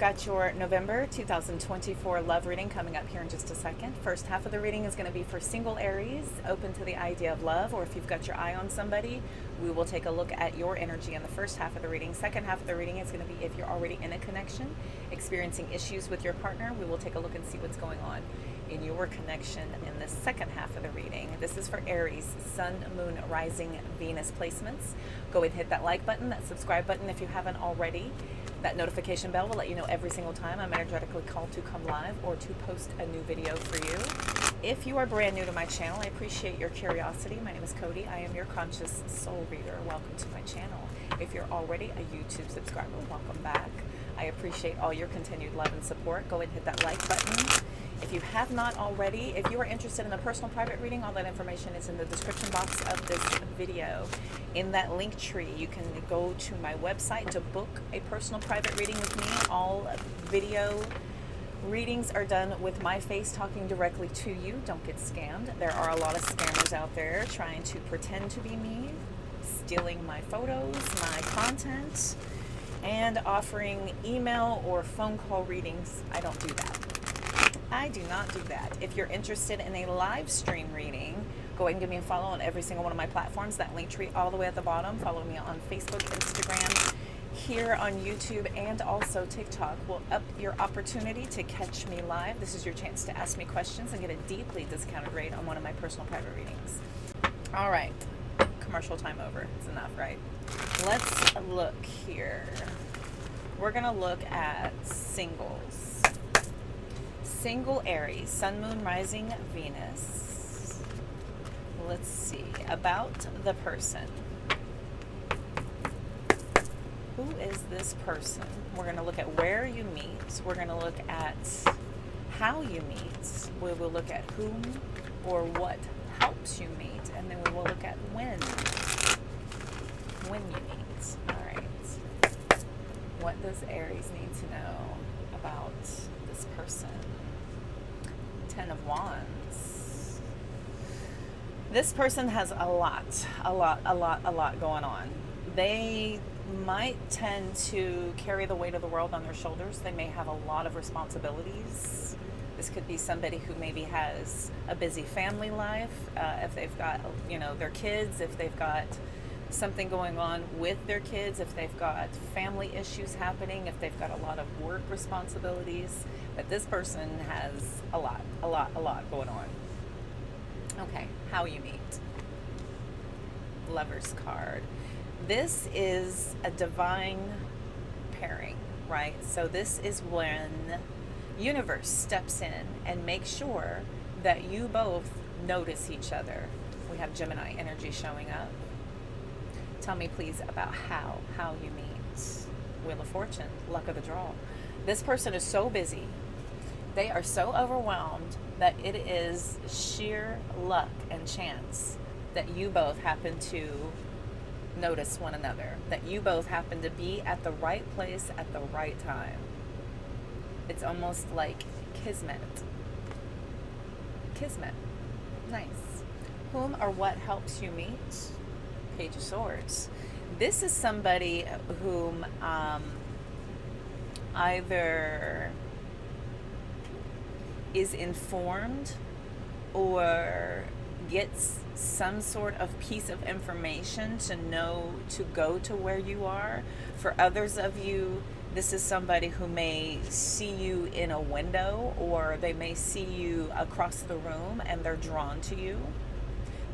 got your November 2024 love reading coming up here in just a second. First half of the reading is going to be for single Aries, open to the idea of love, or if you've got your eye on somebody, we will take a look at your energy in the first half of the reading. Second half of the reading is going to be if you're already in a connection, experiencing issues with your partner. We will take a look and see what's going on in your connection in the second half of the reading. This is for Aries, Sun, Moon, Rising, Venus placements. Go ahead and hit that like button, that subscribe button if you haven't already. That notification bell will let you know every single time I'm energetically called to come live or to post a new video for you. If you are brand new to my channel, I appreciate your curiosity. My name is Cody. I am your conscious soul reader. Welcome to my channel. If you're already a YouTube subscriber, welcome back. I appreciate all your continued love and support. Go ahead and hit that like button. If you have not already, if you are interested in a personal private reading, all that information is in the description box of this video. In that link tree, you can go to my website to book a personal private reading with me. All video readings are done with my face talking directly to you. Don't get scammed. There are a lot of scammers out there trying to pretend to be me, stealing my photos, my content, and offering email or phone call readings. I don't do that. I do not do that. If you're interested in a live stream reading, go ahead and give me a follow on every single one of my platforms. That link tree all the way at the bottom. Follow me on Facebook, Instagram, here on YouTube, and also TikTok will up your opportunity to catch me live. This is your chance to ask me questions and get a deeply discounted rate on one of my personal private readings. All right, commercial time over. It's enough, right? Let's look here. We're gonna look at singles. Single Aries, Sun, Moon, Rising, Venus. Let's see about the person. Who is this person? We're going to look at where you meet. We're going to look at how you meet. We will look at whom or what helps you meet. And then we will look at when you meet. All right. What does Aries need to know about this person? 10 of Wands. This person has a lot going on. They might tend to carry the weight of the world on their shoulders. They may have a lot of responsibilities. This could be somebody who maybe has a busy family life, if they've got, their kids, if they've got something going on with their kids, if they've got family issues happening, if they've got a lot of work responsibilities. But this person has a lot going on. Okay, how you meet. Lover's card. This is a divine pairing, right? So this is when universe steps in and makes sure that you both notice each other. We have Gemini energy showing up. Tell me please about how you meet. Wheel of Fortune, luck of the draw. This person is so busy. They are so overwhelmed that it is sheer luck and chance that you both happen to notice one another, that you both happen to be at the right place at the right time. It's almost like kismet. Kismet. Nice. Whom or what helps you meet? Page of Swords. This is somebody whom either is informed or gets some sort of piece of information to know to go to where you are. For others of you, this is somebody who may see you in a window, or they may see you across the room and they're drawn to you.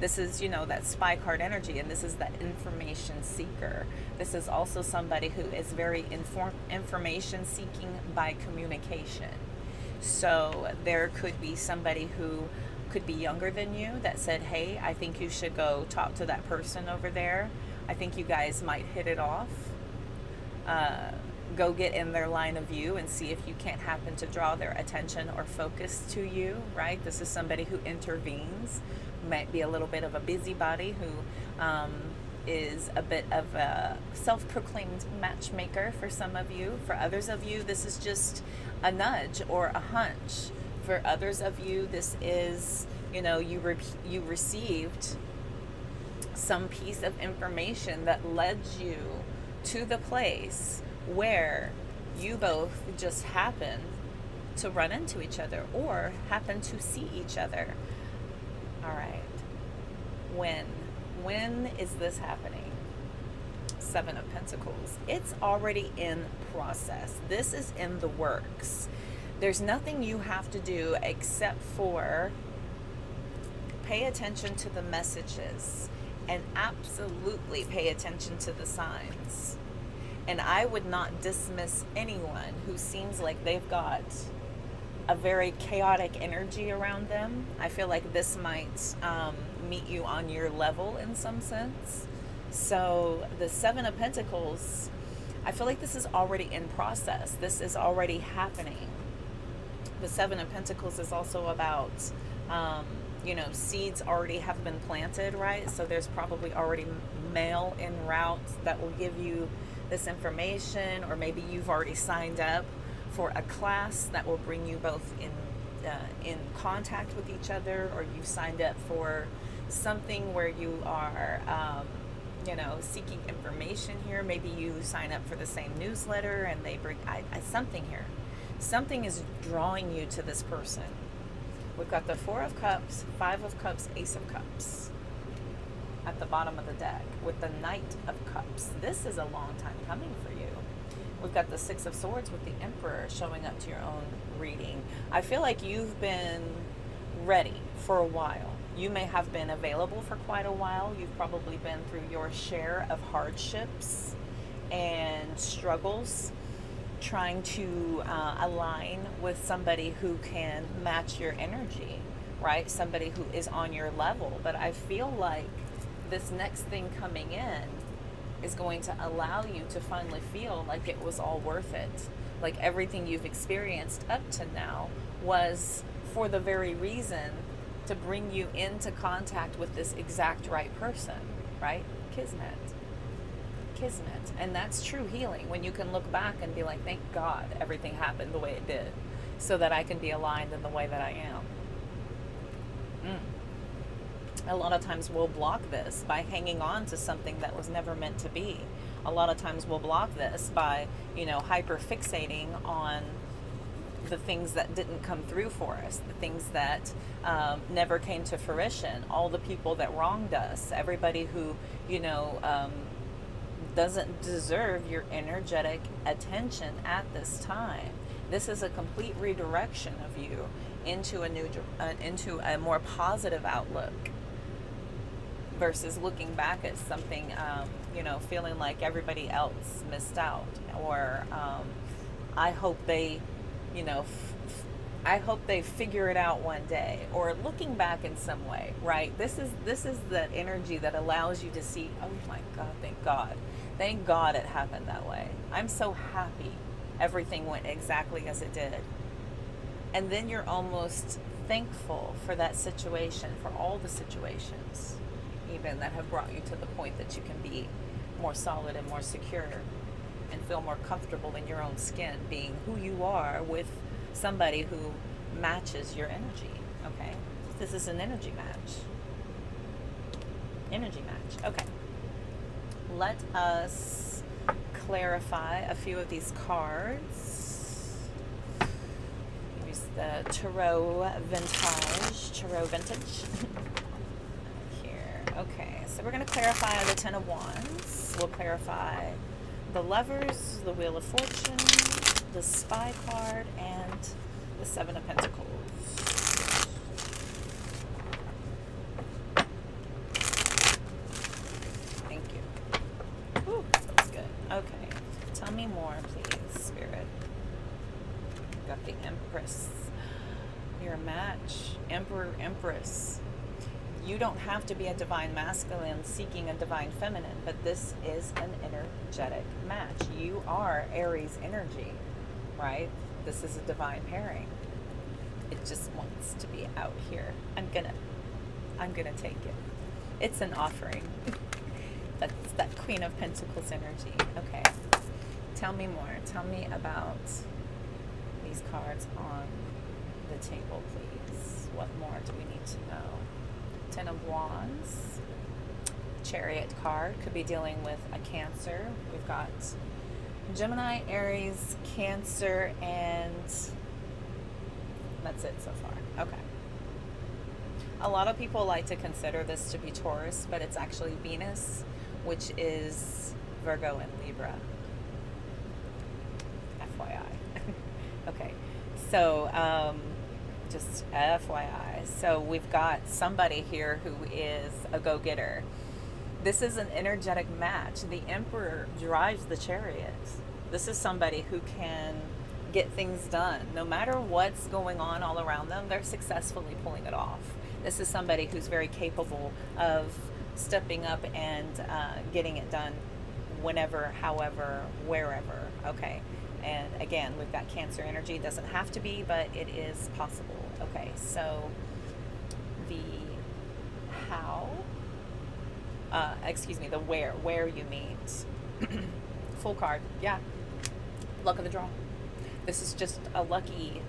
This is, that spy card energy, and this is that information seeker. This is also somebody who is very information seeking by communication. So there could be somebody who could be younger than you that said, hey, I think you should go talk to that person over there. I think you guys might hit it off. Go get in their line of view and see if you can't happen to draw their attention or focus to you, right? This is somebody who intervenes, might be a little bit of a busybody who is a bit of a self-proclaimed matchmaker for some of you. For others of you, this is just a nudge or a hunch. For others of you, this is, you received some piece of information that led you to the place where You both just happen to run into each other or happen to see each other. All right. When is this happening? Seven of Pentacles. It's already in process. This is in the works. There's nothing you have to do except for pay attention to the messages and absolutely pay attention to the signs. And I would not dismiss anyone who seems like they've got a very chaotic energy around them. I feel like this might meet you on your level in some sense. So the Seven of Pentacles, I feel like this is already in process. This is already happening. The Seven of Pentacles is also about, seeds already have been planted, right? So there's probably already mail en route that will give you this information, or maybe you've already signed up for a class that will bring you both in contact with each other, or you've signed up for something where you are, seeking information here. Maybe you sign up for the same newsletter and they bring something here. Something is drawing you to this person. We've got the Four of Cups, Five of Cups, Ace of Cups at the bottom of the deck with the Knight of Cups. This is a long time coming for you. We've got the Six of Swords with the Emperor showing up to your own reading. I feel like you've been ready for a while. You may have been available for quite a while. You've probably been through your share of hardships and struggles trying to align with somebody who can match your energy, right? Somebody who is on your level. But I feel like this next thing coming in is going to allow you to finally feel like it was all worth it. Like everything you've experienced up to now was for the very reason to bring you into contact with this exact right person, right? Kismet. And that's true healing, when you can look back and be like, thank God everything happened the way it did so that I can be aligned in the way that I am. A lot of times we'll block this by hanging on to something that was never meant to be. A lot of times we'll block this by, hyper fixating on the things that didn't come through for us, the things that never came to fruition, all the people that wronged us, everybody who, doesn't deserve your energetic attention at this time. This is a complete redirection of you into a more positive outlook versus looking back at something, feeling like everybody else missed out, or I hope they, I hope they figure it out one day, or looking back in some way, right? This is the energy that allows you to see, oh my God, thank God it happened that way. I'm so happy everything went exactly as it did. And then you're almost thankful for that situation, for all the situations even that have brought you to the point that you can be more solid and more secure and feel more comfortable in your own skin, being who you are with somebody who matches your energy. Okay, this is an energy match. Okay, let us clarify a few of these cards. Use the Tarot Vintage here. Okay, so we're going to clarify the Ten of Wands. We'll clarify the Lovers, the Wheel of Fortune, the Spy card, and the Seven of Pentacles. Thank you. Ooh, that was good. Okay. Tell me more, please, Spirit. Got the Empress. You're a match. Emperor, Empress. You don't have to be a divine masculine seeking a divine feminine, but this is an energetic match. You are Aries energy, right? This is a divine pairing. It just wants to be out here. I'm gonna take it. It's an offering. That's that Queen of Pentacles energy. Okay. Tell me more. Tell me about these cards on the table, please. What more do we need to know? Ten of Wands. Chariot card could be dealing with a Cancer. We've got Gemini, Aries, Cancer, and that's it so far. Okay. A lot of people like to consider this to be Taurus, but it's actually Venus, which is Virgo and Libra. FYI. Okay. So, just FYI. So we've got somebody here who is a go-getter. This is an energetic match. The Emperor drives the Chariot. This is somebody who can get things done. No matter what's going on all around them, they're successfully pulling it off. This is somebody who's very capable of stepping up and getting it done whenever, however, wherever. Okay. And again, we've got Cancer energy. Doesn't have to be, but it is possible. Okay. So the how, the where you meet. Full card. Yeah. Luck of the draw. This is just a lucky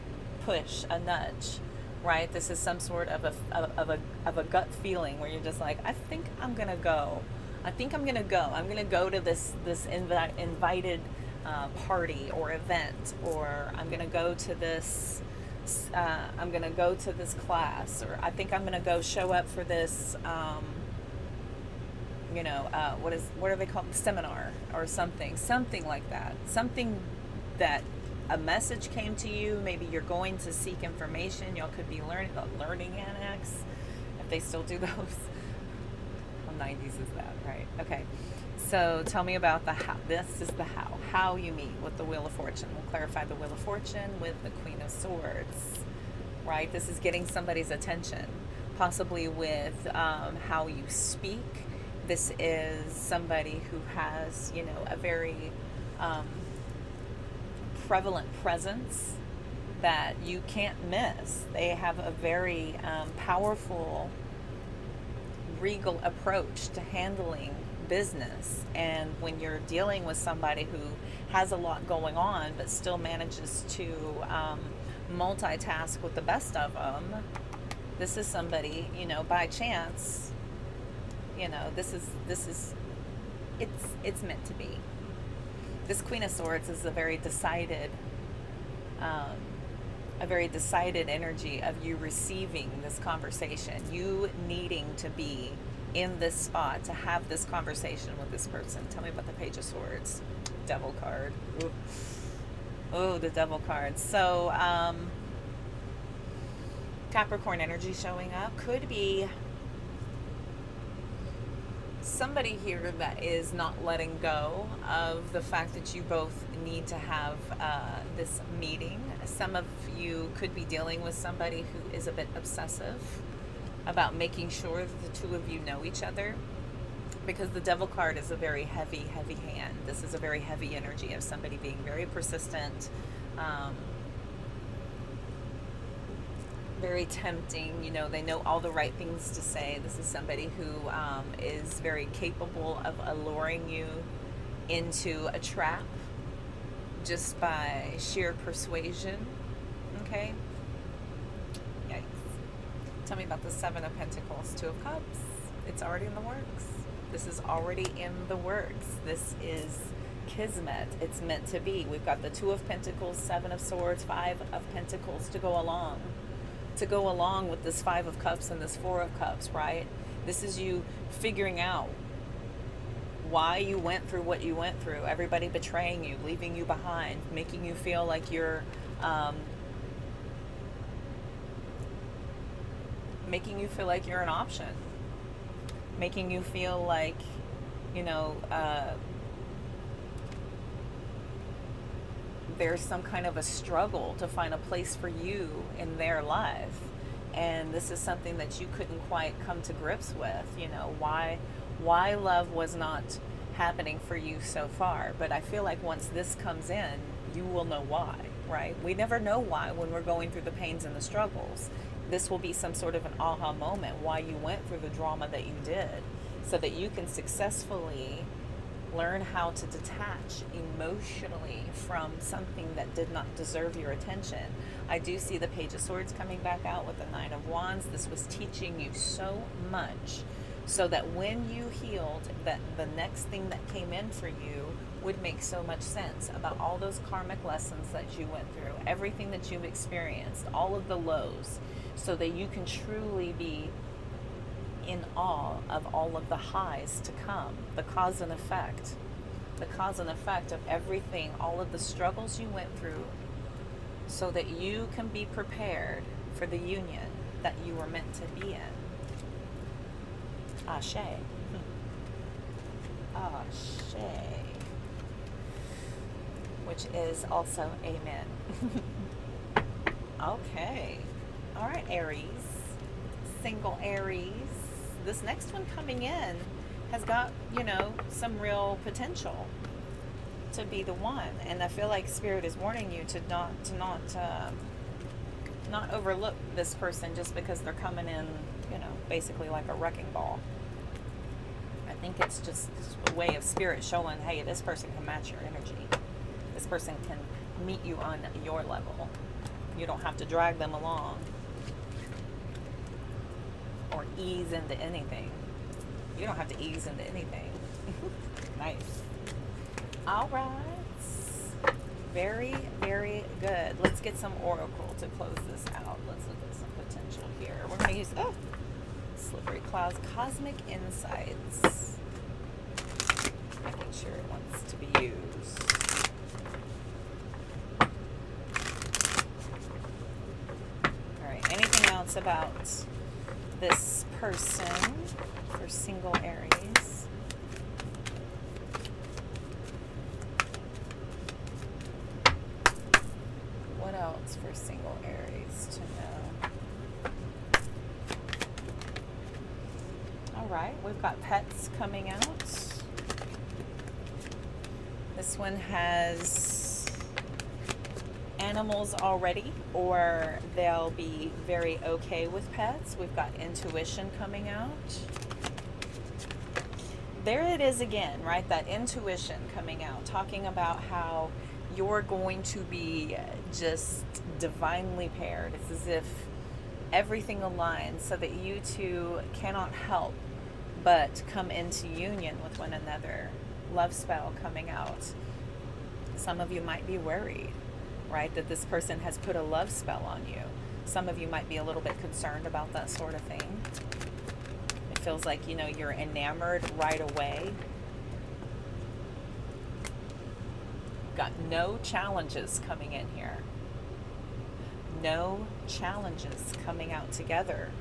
push, a nudge, right? This is some sort of a gut feeling where you're just like, I think I'm gonna go. I think I'm gonna go. I'm gonna go to this invited party or event, or I'm gonna go to this. I'm gonna go to this class, or I think I'm gonna go show up for this. What are they called? Seminar or something like that. Something that a message came to you. Maybe you're going to seek information. Y'all could be learning the learning annex, if they still do those. How 90s is that, right? Okay. So tell me about the how. This is the how. How you meet with the Wheel of Fortune. We'll clarify the Wheel of Fortune with the Queen of Swords, right? This is getting somebody's attention, possibly with how you speak. This is somebody who has, a very prevalent presence that you can't miss. They have a very powerful, regal approach to handling business. And when you're dealing with somebody who has a lot going on but still manages to multitask with the best of them, this is somebody, by chance, this is it's meant to be. This Queen of Swords is a very decided energy of you receiving this conversation, you needing to be in this spot to have this conversation with this person. Tell me about the Page of Swords. Devil card. Ooh. Oh, the Devil card. So, Capricorn energy showing up. Could be somebody here that is not letting go of the fact that you both need to have this meeting. Some of you could be dealing with somebody who is a bit obsessive about making sure that the two of you know each other, because the Devil card is a very heavy hand. This is a very heavy energy of somebody being very persistent, very tempting. They know all the right things to say. This is somebody who is very capable of alluring you into a trap just by sheer persuasion. Okay? Yikes. Tell me about the Seven of Pentacles, Two of Cups. It's already in the works. This is already in the works. This is Kismet. It's meant to be. We've got the Two of Pentacles, Seven of Swords, Five of Pentacles to go along with this Five of Cups and this Four of Cups, right? This is you figuring out why you went through what you went through. Everybody betraying you, leaving you behind, making you feel like you're an option, making you feel like, there's some kind of a struggle to find a place for you in their life. And this is something that you couldn't quite come to grips with, why love was not happening for you so far. But I feel like once this comes in, you will know why, right? We never know why when we're going through the pains and the struggles. This will be some sort of an aha moment, why you went through the drama that you did, so that you can successfully learn how to detach emotionally from something that did not deserve your attention. I do see the Page of Swords coming back out with the Nine of Wands. This was teaching you so much so that when you healed, that the next thing that came in for you would make so much sense about all those karmic lessons that you went through, everything that you've experienced, all of the lows, so that you can truly be in awe of all of the highs to come, the cause and effect of everything, all of the struggles you went through, so that you can be prepared for the union that you were meant to be in. Ashe. Ashe. Which is also amen. Okay. All right, Aries. Single Aries. This next one coming in has got, you know, some real potential to be the one. And I feel like Spirit is warning you to not overlook this person just because they're coming in, you know, basically like a wrecking ball. I think it's just a way of Spirit showing, hey, this person can match your energy. This person can meet you on your level. You don't have to drag them along or ease into anything. You don't have to ease into anything. Nice. All right. Very, very good. Let's get some oracle to close this out. Let's look at some potential here. We're going to use, Slippery Clouds, Cosmic Insights. Making sure it wants to be used. All right. Anything else about this person for single Aries? What else for single Aries to know? All right, we've got pets coming out. This one has animals already, or they'll be very okay with pets. We've got intuition coming out. There it is again, right? That intuition coming out, talking about how you're going to be just divinely paired. It's as if everything aligns so that you two cannot help but come into union with one another. Love spell coming out. Some of you might be worried, right, that this person has put a love spell on you. Some of you might be a little bit concerned about that sort of thing. It feels like, you know, you're enamored right away. Got no challenges coming in here. No challenges coming out together.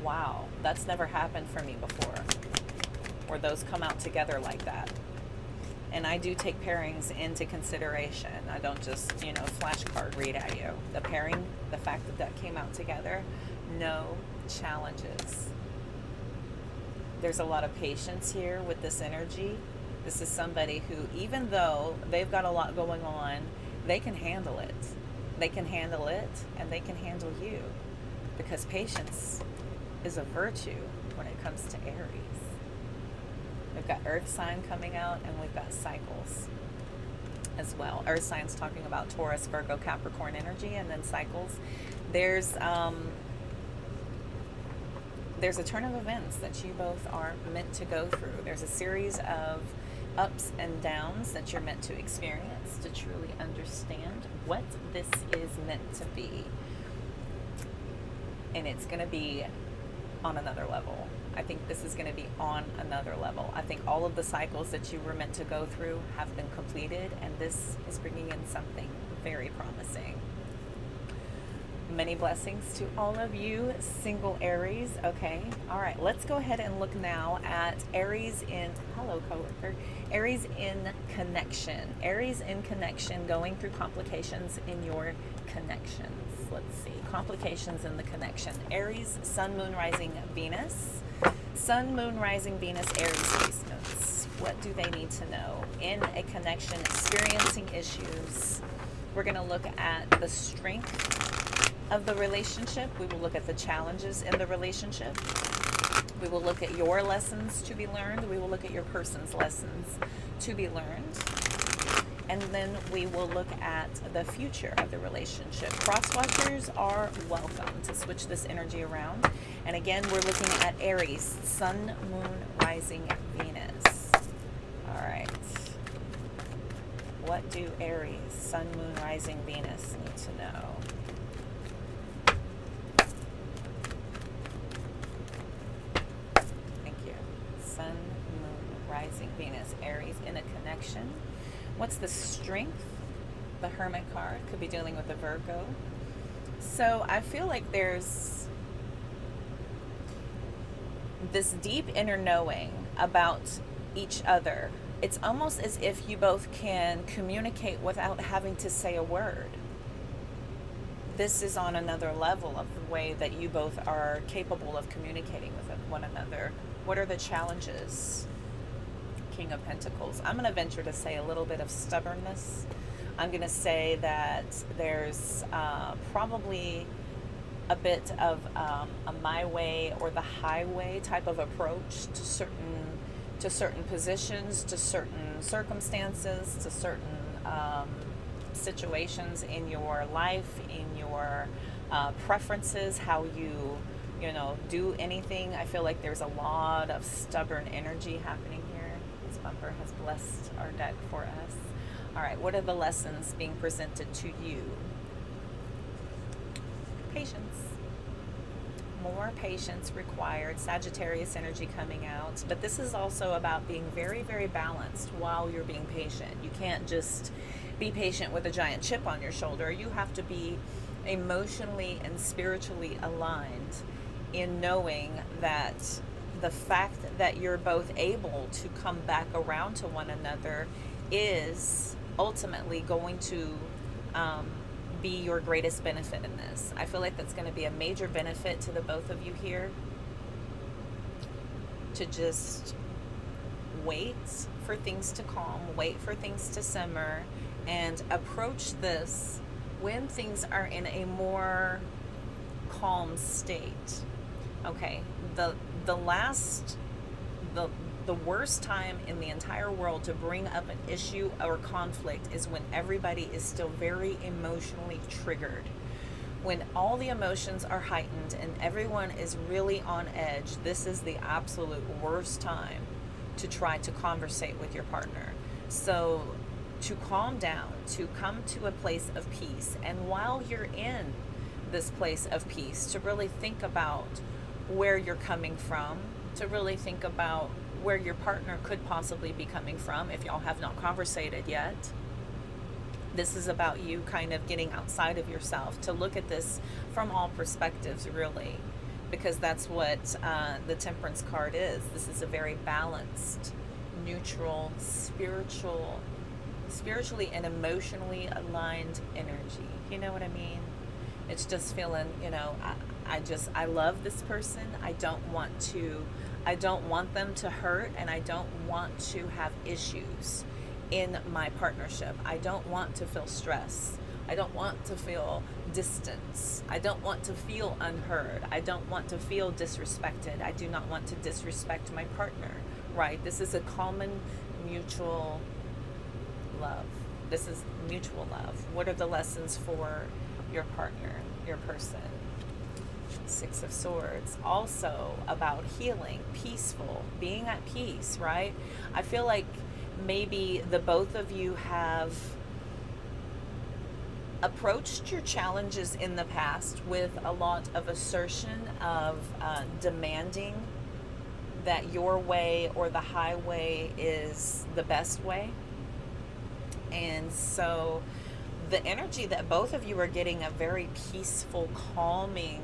Wow, that's never happened for me before, where those come out together like that. And I do take pairings into consideration. I don't just, you know, flashcard read at you. The pairing, the fact that that came out together, no challenges. There's a lot of patience here with this energy. This is somebody who, even though they've got a lot going on, they can handle it. They can handle it, and they can handle you. Because patience is a virtue when it comes to Aries. We've got Earth sign coming out, and we've got cycles as well. Earth sign's talking about Taurus, Virgo, Capricorn energy, and then cycles. There's a turn of events that you both are meant to go through. There's a series of ups and downs that you're meant to experience to truly understand what this is meant to be. And it's going to be on another level. I think this is going to be on another level. I think all of the cycles that you were meant to go through have been completed, and this is bringing in something very promising. Many blessings to all of you single Aries. Okay, all right, let's go ahead and look now at Aries in, hello coworker, Aries in connection. Aries in connection, going through complications in your connections. Let's see, complications in the connection. Aries, Sun, Moon, Rising, Venus. Sun, Moon, Rising, Venus, Aries placements. What do they need to know in a connection, experiencing issues? We're going to look at the strength of the relationship. We will look at the challenges in the relationship. We will look at your lessons to be learned. We will look at your person's lessons to be learned. And then we will look at the future of the relationship. Cross watchers are welcome to switch this energy around And again, we're looking at Aries, Sun, Moon, Rising, Venus. All right. What do Aries, Sun, Moon, Rising, Venus need to know? Thank you. Sun, Moon, Rising, Venus, Aries in a connection. What's the strength? The Hermit card could be dealing with a Virgo. So I feel like there's this deep inner knowing about each other. It's almost as if you both can communicate without having to say a word. This is on another level of the way that you both are capable of communicating with one another. What are the challenges? King of Pentacles. I'm going to venture to say a little bit of stubbornness. I'm going to say that there's probably a bit of a my way or the highway type of approach to certain positions, to certain circumstances, to certain situations in your life, in your preferences, how you do anything. I feel like there's a lot of stubborn energy happening here. This bumper has blessed our deck for us. All right, what are the lessons being presented to you? Patience. More patience required. Sagittarius energy coming out. But this is also about being very, very balanced while you're being patient. You can't just be patient with a giant chip on your shoulder. You have to be emotionally and spiritually aligned in knowing that the fact that you're both able to come back around to one another is ultimately going to be your greatest benefit in this. I feel like that's going to be a major benefit to the both of you here, to just wait for things to calm, wait for things to simmer, and approach this when things are in a more calm state. Okay, the worst time in the entire world to bring up an issue or conflict is when everybody is still very emotionally triggered. When all the emotions are heightened and everyone is really on edge, this is the absolute worst time to try to conversate with your partner. So to calm down, to come to a place of peace, and while you're in this place of peace, to really think about where you're coming from, to really think about where your partner could possibly be coming from if y'all have not conversated yet. This is about you kind of getting outside of yourself to look at this from all perspectives, really, because that's what the Temperance card is. This is a very balanced, neutral, spiritually and emotionally aligned energy. You know what I mean? It's just feeling, I love this person. I don't want them to hurt, and I don't want to have issues in my partnership. I don't want to feel stress. I don't want to feel distance. I don't want to feel unheard. I don't want to feel disrespected. I do not want to disrespect my partner, right? This is a common mutual love. This is mutual love. What are the lessons for your partner, your person? Six of Swords, also about healing, peaceful, being at peace, right? I feel like maybe the both of you have approached your challenges in the past with a lot of assertion of demanding that your way or the highway is the best way. And so the energy that both of you are getting, a very peaceful, calming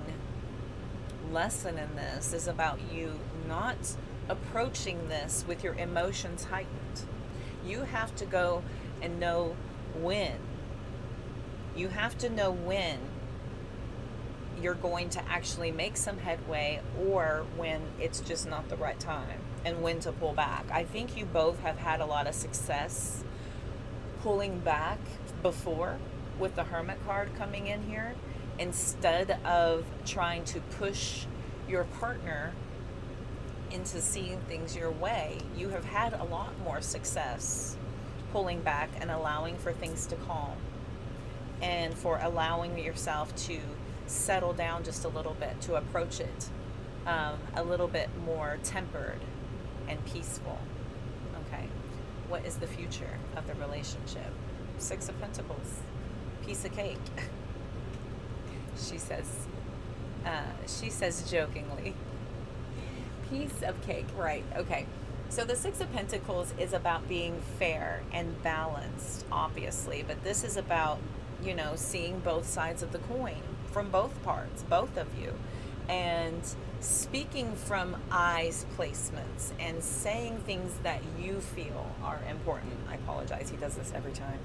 lesson in this, is about you not approaching this with your emotions heightened. You have to go and know when. You have to know when you're going to actually make some headway, or when it's just not the right time, and when to pull back. I think you both have had a lot of success pulling back before with the Hermit card coming in here, instead of trying to push your partner into seeing things your way. You have had a lot more success pulling back and allowing for things to calm, and for allowing yourself to settle down just a little bit, to approach it a little bit more tempered and peaceful. Okay. What is the future of the relationship? Six of Pentacles. Piece of cake. She says jokingly. Piece of cake, right. Okay. So the Six of Pentacles is about being fair and balanced, obviously, but this is about, seeing both sides of the coin from both parts, both of you, and speaking from I's placements and saying things that you feel are important. I apologize, he does this every time.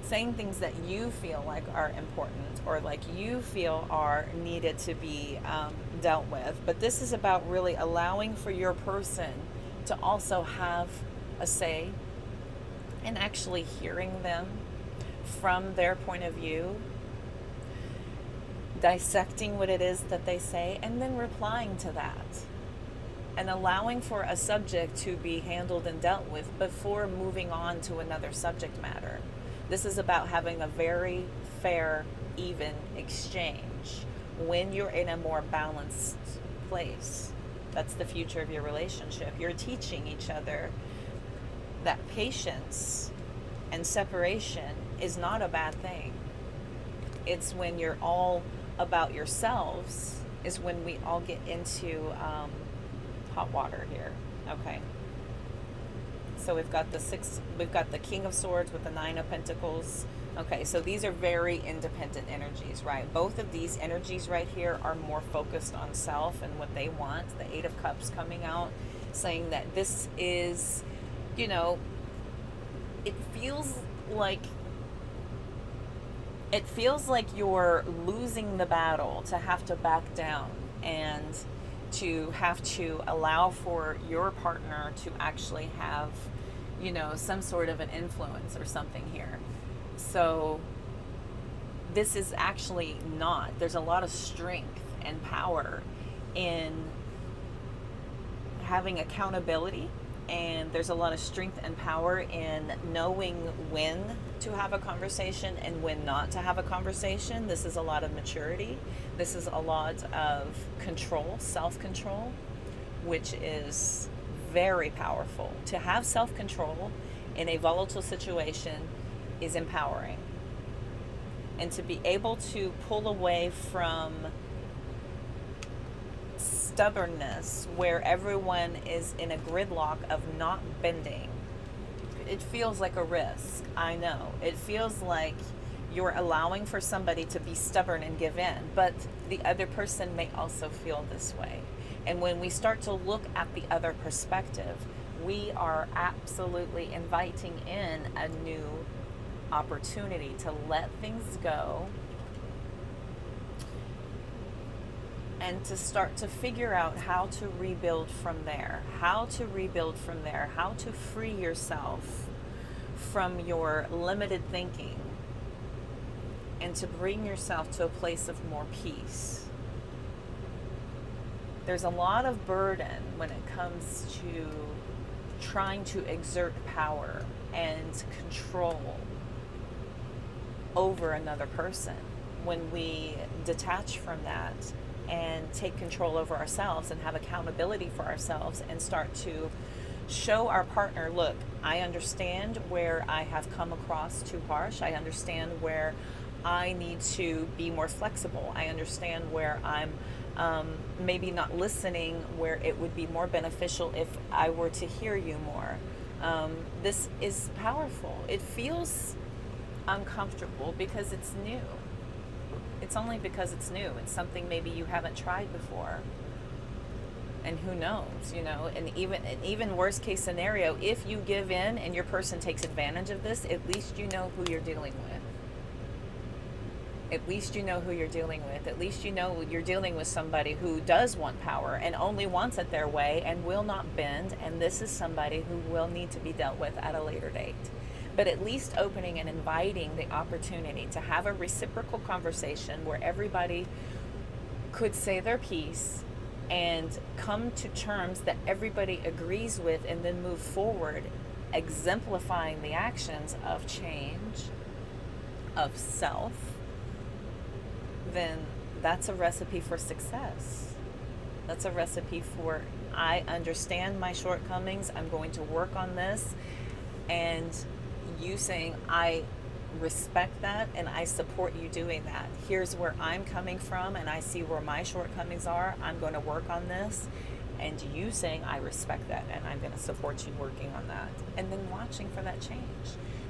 Saying things that you feel like are important or like you feel are needed to be dealt with. But this is about really allowing for your person to also have a say and actually hearing them from their point of view, dissecting what it is that they say, and then replying to that. And allowing for a subject to be handled and dealt with before moving on to another subject matter. This is about having a very fair, even exchange when you're in a more balanced place. That's the future of your relationship. You're teaching each other that patience and separation is not a bad thing. It's when you're all about yourselves is when we all get into hot water here. Okay. So we've got the King of Swords with the Nine of Pentacles. Okay, so these are very independent energies, right? Both of these energies right here are more focused on self and what they want. The Eight of Cups coming out, saying that this is, it feels like you're losing the battle to have to back down and to have to allow for your partner to actually have, some sort of an influence or something here. So this is actually not. There's a lot of strength and power in having accountability, and there's a lot of strength and power in knowing when to have a conversation and when not to have a conversation. This is a lot of maturity. This is a lot of control, self-control, which is very powerful. To have self-control in a volatile situation is empowering. And to be able to pull away from stubbornness where everyone is in a gridlock of not bending, it feels like a risk. I know. It feels like you're allowing for somebody to be stubborn and give in, but the other person may also feel this way. And when we start to look at the other perspective, we are absolutely inviting in a new opportunity to let things go and to start to figure out how to rebuild from there, how to free yourself from your limited thinking and to bring yourself to a place of more peace. There's a lot of burden when it comes to trying to exert power and control over another person. When we detach from that and take control over ourselves and have accountability for ourselves and start to show our partner, look, I understand where I have come across too harsh. I understand where I need to be more flexible. I understand where I'm maybe not listening, where it would be more beneficial if I were to hear you more. This is powerful. It feels uncomfortable because it's new. It's only because it's new. It's something maybe you haven't tried before. And who knows, and even worst case scenario, if you give in and your person takes advantage of this, at least you know who you're dealing with. At least you know who you're dealing with. At least you know you're dealing with somebody who does want power and only wants it their way and will not bend. And this is somebody who will need to be dealt with at a later date. But at least opening and inviting the opportunity to have a reciprocal conversation where everybody could say their piece and come to terms that everybody agrees with and then move forward, exemplifying the actions of change, of self, then that's a recipe for success. That's a recipe for, I understand my shortcomings, I'm going to work on this, and you saying, I respect that and I support you doing that. Here's where I'm coming from and I see where my shortcomings are. I'm going to work on this. And you saying, I respect that and I'm going to support you working on that. And then watching for that change.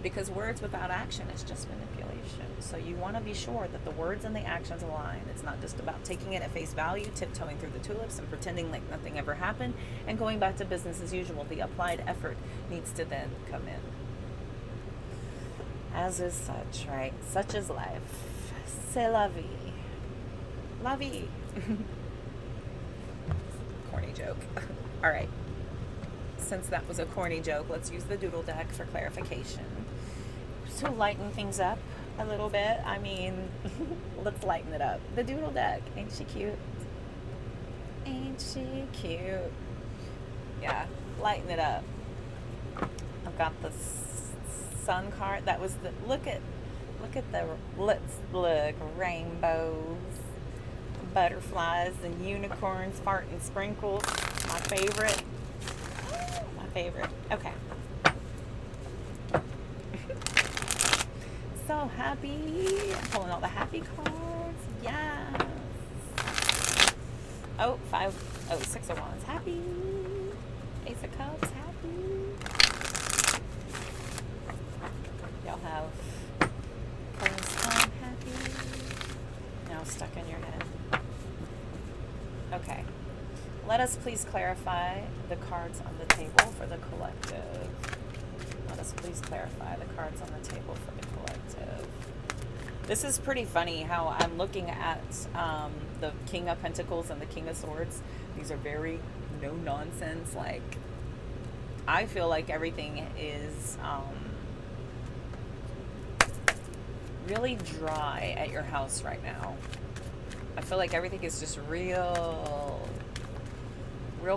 Because words without action is just manipulation. So you want to be sure that the words and the actions align. It's not just about taking it at face value, tiptoeing through the tulips and pretending like nothing ever happened and going back to business as usual. The applied effort needs to then come in. As is such, right? Such is life. C'est la vie. La vie. Corny joke. All right. Since that was a corny joke, let's use the doodle deck for clarification. To lighten things up a little bit. I mean, let's lighten it up. The doodle deck. Ain't she cute? Ain't she cute? Yeah. Lighten it up. I've got the sun card. That was the look at the let's look rainbows, butterflies and unicorns, fart and sprinkles. My favorite. My favorite. Okay. So happy. I'm pulling all the happy cards. Yes. Oh, 6 of wands. Happy. Ace of cups. Happy. Y'all have happy. Now stuck in your head. Okay. Let us please clarify the cards on the table for the collective. Let us please clarify the cards on the table for the collective. This is pretty funny how I'm looking at the King of Pentacles and the King of Swords. These are very no nonsense. Like, I feel like everything is really dry at your house right now. I feel like everything is just real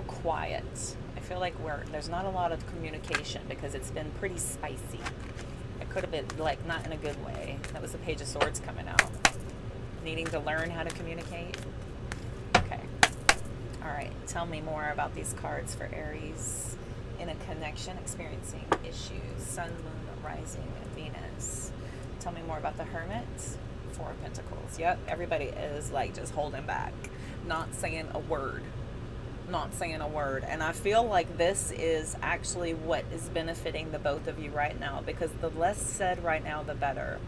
quiet. I feel like there's not a lot of communication because it's been pretty spicy. It could have been like not in a good way. That was the Page of Swords coming out. Needing to learn how to communicate. Okay. All right. Tell me more about these cards for Aries in a connection, experiencing issues. Sun, Moon, Rising, and Venus. Tell me more about the Hermit. 4 of Pentacles. Yep. Everybody is like just holding back. Not saying a word. Not saying a word. And I feel like this is actually what is benefiting the both of you right now, because the less said right now, the better.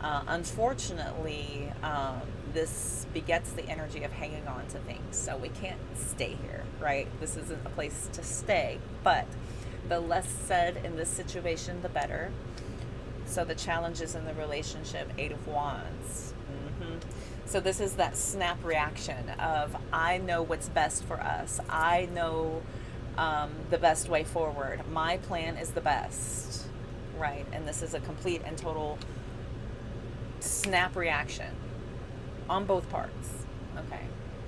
Unfortunately, this begets the energy of hanging on to things. So we can't stay here, right? This isn't a place to stay. But the less said in this situation, the better. So the challenges in the relationship, 8 of Wands. So this is that snap reaction of, I know what's best for us. I know the best way forward. My plan is the best, right? And this is a complete and total snap reaction on both parts. Okay.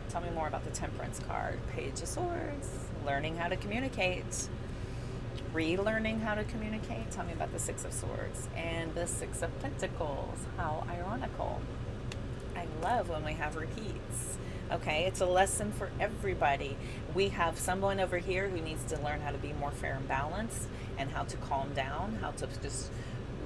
Tell me more about the Temperance card. Page of Swords. Learning how to communicate. Relearning how to communicate. Tell me about the 6 of Swords and the 6 of Pentacles. How ironical. I love when we have repeats. Okay, it's a lesson for everybody. We have someone over here who needs to learn how to be more fair and balanced, and how to calm down, how to just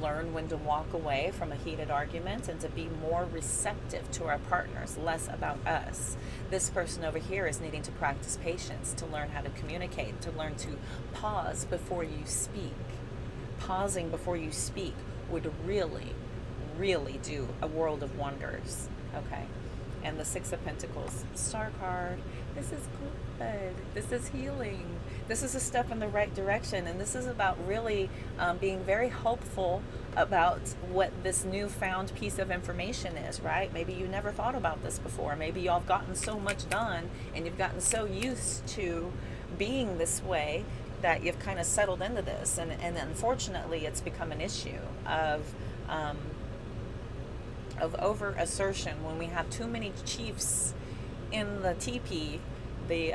learn when to walk away from a heated argument, and to be more receptive to our partners, less about us. This person over here is needing to practice patience, to learn how to communicate, to learn to pause before you speak. Pausing before you speak would really do a world of wonders. Okay. And the 6 of Pentacles, Star card. This is good. This is healing. This is a step in the right direction. And this is about really being very hopeful about what this newfound piece of information is, right? Maybe you never thought about this before. Maybe y'all have gotten so much done and you've gotten so used to being this way that you've kind of settled into this. And unfortunately, it's become an issue of over assertion. When we have too many chiefs in the teepee, the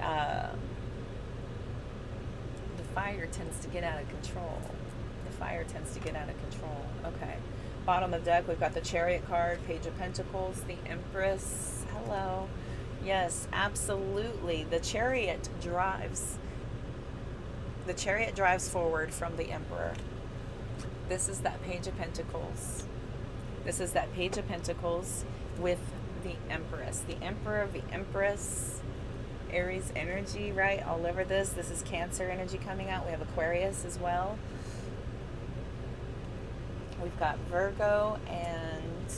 fire tends to get out of control. The fire tends to get out of control. Okay. Bottom of the deck, we've got the Chariot card, Page of Pentacles, the Empress. Hello. Yes, absolutely. The Chariot drives forward from the Emperor. This is that Page of Pentacles. This is that Page of Pentacles with the Empress. The Emperor, the Empress, Aries energy, right? All over this. This is Cancer energy coming out. We have Aquarius as well. We've got Virgo and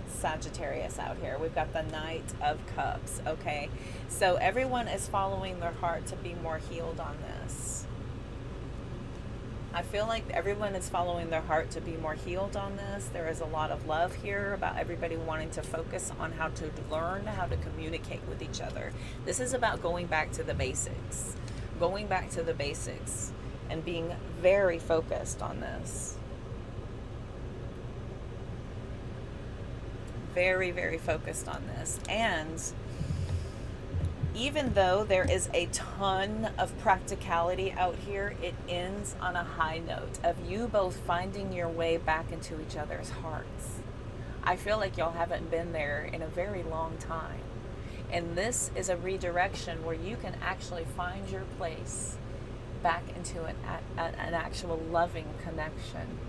Sagittarius out here. We've got the Knight of Cups. Okay, so everyone is following their heart to be more healed on this. I feel like everyone is following their heart to be more healed on this. There is a lot of love here about everybody wanting to focus on how to learn how to communicate with each other. This is about going back to the basics. Going back to the basics and being very focused on this. Very, very focused on this. And even though there is a ton of practicality out here, it ends on a high note of you both finding your way back into each other's hearts. I feel like y'all haven't been there in a very long time. And this is a redirection where you can actually find your place back into an actual loving connection.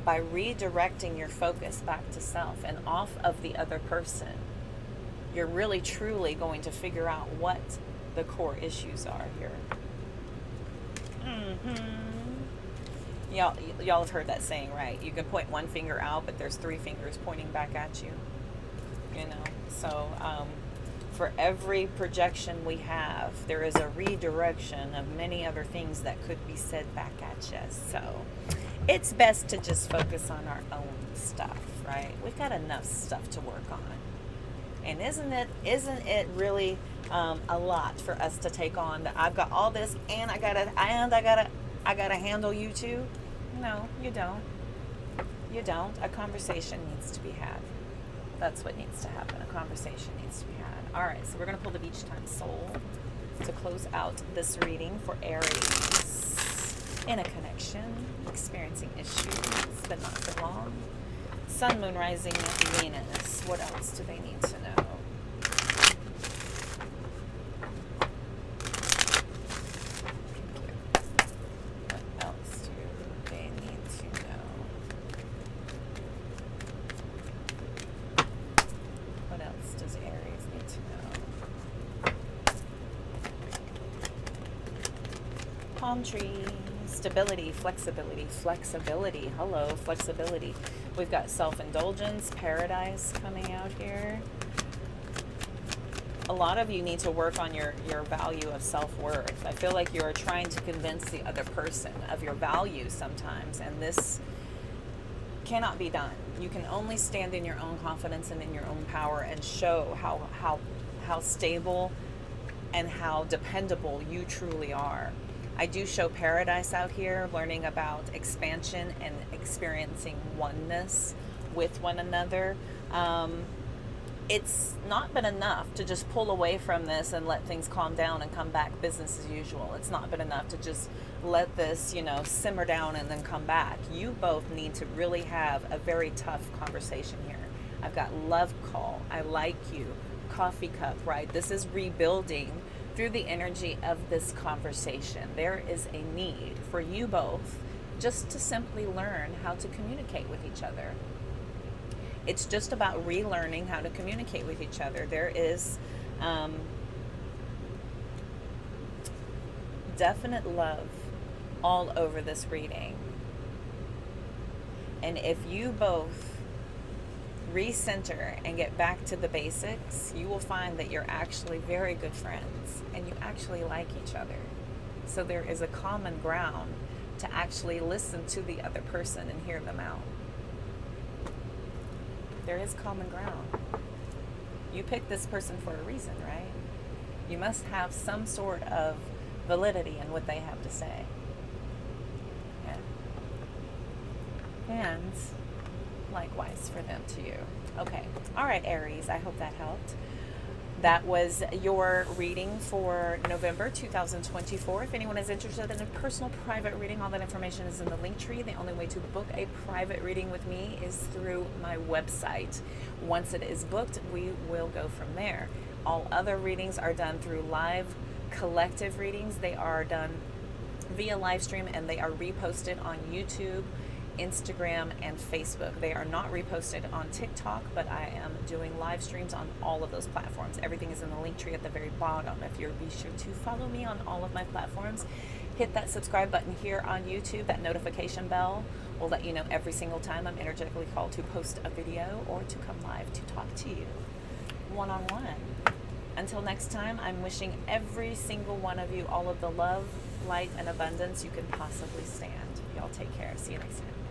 By redirecting your focus back to self and off of the other person, you're really truly going to figure out what the core issues are here. Y'all have heard that saying, right? You can point one finger out, but there's three fingers pointing back at you. You know, so for every projection we have, there is a redirection of many other things that could be said back at you. So it's best to just focus on our own stuff, right? We've got enough stuff to work on. And isn't it really a lot for us to take on that I've got all this and I gotta handle you too? No, you don't. You don't. A conversation needs to be had. That's what needs to happen. A conversation needs to be had. All right, so we're going to pull the Beach Time Soul to close out this reading for Aries. In a connection, experiencing issues, but not for long. Sun, Moon, Rising, Venus. What else do they need to know? What else do they need to know? What else does Aries need to know? Palm tree. Stability, flexibility. Hello, flexibility. We've got self-indulgence, paradise coming out here. A lot of you need to work on your value of self-worth. I feel like you're trying to convince the other person of your value sometimes, and this cannot be done. You can only stand in your own confidence and in your own power and show how stable and how dependable you truly are. I do show paradise out here, learning about expansion and experiencing oneness with one another. It's not been enough to just pull away from this and let things calm down and come back business as usual. It's not been enough to just let this, simmer down and then come back. You both need to really have a very tough conversation here. I've got love call, I like you, coffee cup, right? This is rebuilding through the energy of this conversation. There is a need for you both just to simply learn how to communicate with each other. It's just about relearning how to communicate with each other. There is definite love all over this reading. And if you both recenter and get back to the basics, you will find that you're actually very good friends and you actually like each other. So there is a common ground to actually listen to the other person and hear them out. There is common ground. You picked this person for a reason, right? You must have some sort of validity in what they have to say. Yeah. And likewise for them to you. Okay. All right, Aries. I hope that helped. That was your reading for November 2024. If anyone is interested in a personal private reading, all that information is in the link tree. The only way to book a private reading with me is through my website. Once it is booked, we will go from there. All other readings are done through live collective readings. They are done via live stream and they are reposted on YouTube, Instagram, and Facebook. They are not reposted on TikTok, but I am doing live streams on all of those platforms. Everything is in the link tree at the very bottom. If you're be sure to follow me on all of my platforms, hit that subscribe button here on YouTube. That notification bell will let you know every single time I'm energetically called to post a video or to come live to talk to you one-on-one. Until next time, I'm wishing every single one of you all of the love, light, and abundance you can possibly stand. Y'all take care. See you next time.